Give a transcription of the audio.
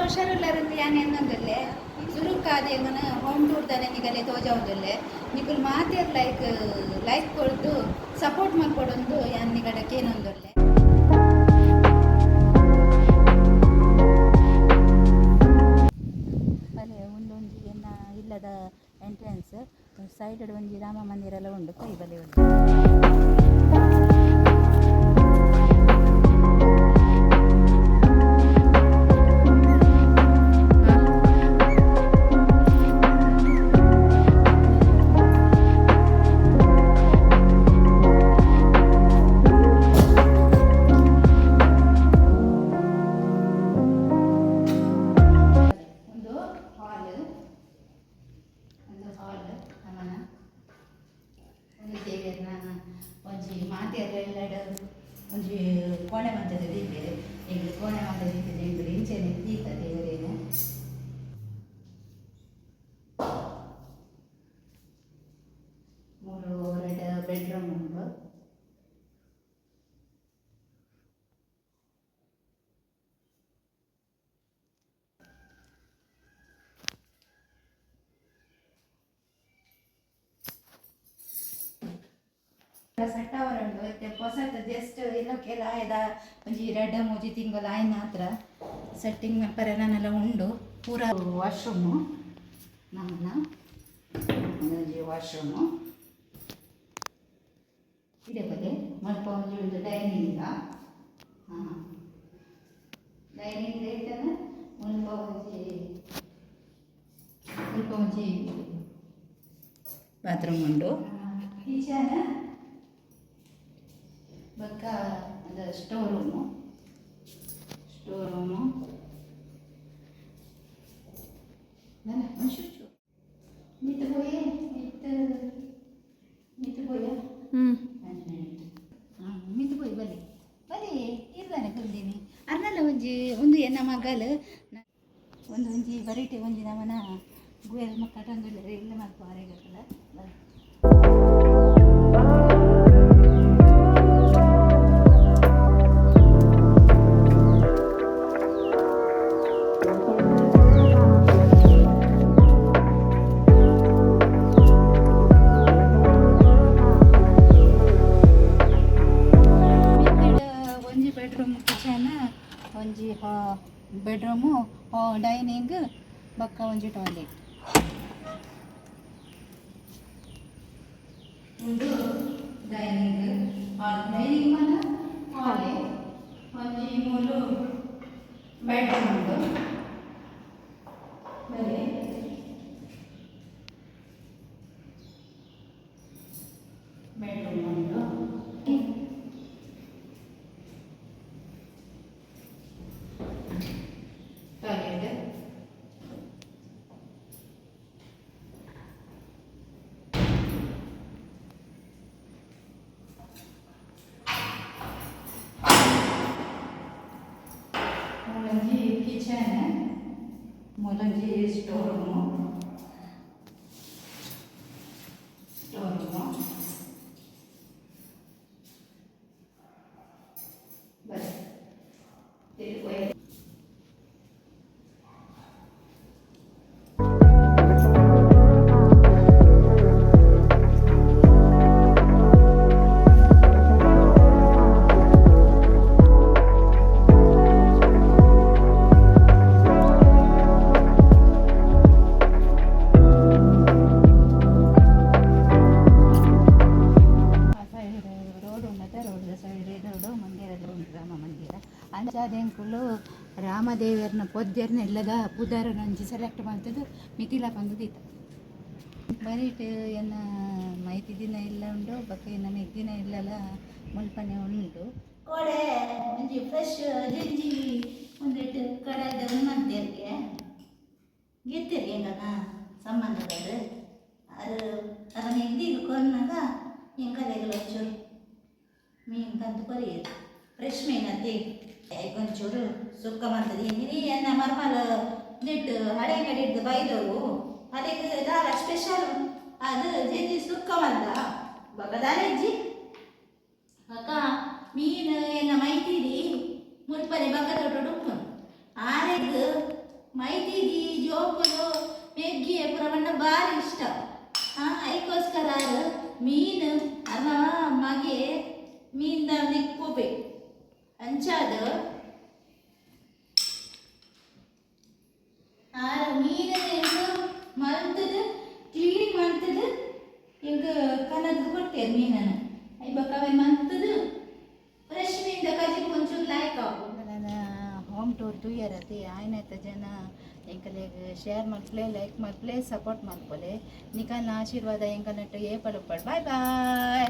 ಹುಷಾರಿಲ್ಲರಂತ ಯಾನೆ ಅನ್ನೊಂದಲ್ಲೇ ಸುರುಕಾದೆ ಮನ home tour ನಿಗಲೆ ತೋಜಾವುದಲ್ಲೇ ನಿಕುಲ್ ಮಾತೇರ್ like ಕೊಡ್ದು support ಮಾಡ್ಕೊಡೊಂದು ಯಾನ್ ನಿಗಡಕ್ಕೆ ಏನೊಂದಲ್ಲೇ ಬಲೆ ಒಂದೊಂದು ಎನ್ನ ಇಲ್ಲದ ಎಂಟ್ರೆನ್ಸ್ ಸೈಡ್ ಒಂಜಿ ರಾಮ ಮಂದಿರ ಎಲ್ಲ ಉಂಡು ಕೈ ಬಲೆ ಉಂಟು. ಒಂಜಿ ಮಾತೆರ್ಲ ಎಲ್ಲಡ ಒಂಜಿ ಕೋಣೆ ಮಂಚದ ದೀಪೆ ಈಗ ಕೋಣೆ ಮಂಚದ ದೀಪದ ಇಂದು ಇಂಚೆನೆ ದೀಪ ದೇವರೇನು ಮೂರು ಎರಡು ಬೆಡ್ರೂಮ್ ಉಂಟು. ಸಟ್ಟವರ ಉಂಟು ಹೊಸತು ಜಸ್ಟ್ ಇಲ್ಲಕ್ಕೆಲ್ಲ ಆಯ್ದ ಒಂಜಿ 2-3 ತಿಂಗಳು ಆಯ್ನ ಹತ್ರ ಸೆಟ್ಟಿಂಗ್ ಪರನೆಲ್ಲ ಉಂಡು. ಪೂರ ವಾಶ್ರೂಮು ನಮ್ಮನ್ನ ಒಂಜಿ ವಾಶ್ರೂಮು ಇದೇ ಬಗೆ ಮಲ್ಪ ಒಂಜಿ ಡೈನಿಂಗ ಡೈನಿಂಗ್ ಐತನ ಮುಲ್ಪ ಒಂಜಿ ಬಾತ್ರೂಮ್ ಉಂಡು. ಕಿಚನ್ ಬಕ್ಕ ಅದು ಸ್ಟೋರ್ ರೂಮು ಶುಚು ಮಿತ್ ಬೋಯೆ ಮಿತ್ ಬೋಯ ಮಿತ್ ಬೋಯ್ ಬಲಿ ಬಲಿ ಇರ್ದಾನೆ ಕುಲ್ದೀನಿ ಅನ್ನಲ್ಲ ಒಂದು ಎನ್ನ ಮಗಲು ಒಂಜಿ ವೆರೈಟಿ ಒಂಜಿ ನಮನ ಗುಯಲ್ ಮಕ್ಕ ತಂದುಲ್ಲ ಇಲ್ಲ ಮಲ್ಪ ಹೊರಗಲ್ಲ ಬಲಿ ಒಂಜಿ ಬೆಡ್ರೂಮು ಡೈನಿಂಗ್ ಬಕ್ಕ ಒಂಜಿ ಟಾಯ್ಲೆಟ್ ಉಂಡು. ಡೈನಿಂಗ್ ಮನ ಹಾಲೆ ಒಂಜಿ ಮೂಲು ಬೆಡ್ರೂಮ್ ಉಂಡು. ಬರೀ ಬೆಡ್ರೂಮ್ ಉಂಡು. ಟಾಯ್ಲೆಟ್ ಮೂಲಂಜಿ ಕಿಚನ್ ಮೂಲಂಜಿ ಸ್ಟೋರ್ ರೂಮು ಬರೀ ಅಂಚಾದೆಂಕುಲು ರಾಮದೇವರನ ಪೊದ್ಯರ್ನ ಎಲ್ಲದ ಪುದಾರ ನಂಜಿ ಸೆಲೆಕ್ಟ್ ಮಾಡ್ತದ್ದು ಮಿತಿಲ ಬಂದದೀತ ಬರೀಟ್ ಎನ್ನ ಮೈತಿ ದಿನ ಎಲ್ಲ ಉಂಡು ಬಕ್ಕ ಎನ್ನ ಮೆಗ್ದಿನ ಇಲ್ಲಲ್ಲ ಮುಲ್ಪನೆ ಉಂಡು. ಕೋಡೆ ಒಂಜಿ ಫ್ರೆಶ್ ಜಿಂಜಿ ಒಂದಿಟ್ಟು ಕಡೆದ ಉನ್ನಂತೇರ್ಗೆ ಗೆತ್ತೇರಿ ಹೆಂಗನ ಸಂಬಂಧಗಳು ಅದನ್ನ ಎಂದಿಗೆ ಕೊನ್ನಾಗ ಹೆಂಗಲೆಲ್ಲ ಒಂಚೂರು ಮೀನು ಕಂತು ಕೊರಿಯೋದು ಫ್ರೆಶ್ ಮೀನಂತೆ ಒಂಚೂರು ಸುಕ್ಕ ಮಾಡ್ತದೆ ಹಿರಿ ಎನ್ನ ಮರ್ಮಲ್ ದಿಟ್ಟು ಹಳೆ ಕಡಿದ್ದು ಬೈದವು ಅದಕ್ಕೆ ದಾರ ಸ್ಪೆಷಲ್ ಅದು ಜೆಜಿ ಸುಕ್ಕ ಬಂದ ಬಗದಾರೆಜ್ಜಿ ಅಕ್ಕ ಮೀನು ಎನ್ನ ಮೈತಿರಿ ಮುಲ್ಪನೆ ಬಗದೊಟ್ಟು ಆರೆಗ್ ಮೈದಿದಿ ಜೋಕುಲು ಮೆಗ್ಗಿ ಪುರವಣ್ಣ ಭಾರಿ ಇಷ್ಟ. ಅದಕ್ಕೋಸ್ಕರ ಮೀನು ಅನ್ನ ಮಗೆ ಮೀನ್ದ ನಿಕ್ಕೋಬೆ ಅಂಚಾದ ಮೀನನ್ನು ಮಲ್ತದ ಕ್ಲೀನ್ ಮಾಡ್ತದ ಈಗ ಕನದು ಕೊಡ್ತೇವೆ ಮೀನನ್ನು ಐಬಕ್ಕವೆ ಮಂತದ ಫ್ರೆಶ್ ಮೀನ್ದ ಕಜಿ ಒಂಚೂರು ಲಾಯ್ಕ್ ಆಗು. ನನ್ನ ಹೋಮ್ ಟೂರ್ ತುಯ್ಯರತಿ ಆಯ್ನಾಯ್ತ ಜನ ಎಂಕಲೆಗ್ ಶೇರ್ ಮಾಡ್ಕೊಳೆ ಲೈಕ್ ಮಾಡ್ಕೊಳೆ ಸಪೋರ್ಟ್ ಮಾಡ್ಕೊಳೆ ನಿಕಲ್ನ ಆಶೀರ್ವಾದ ಎಂಕನಟ್ಟು ಏಪಲು ಪಡ್ ಬಾಯ್ ಬಾಯ್.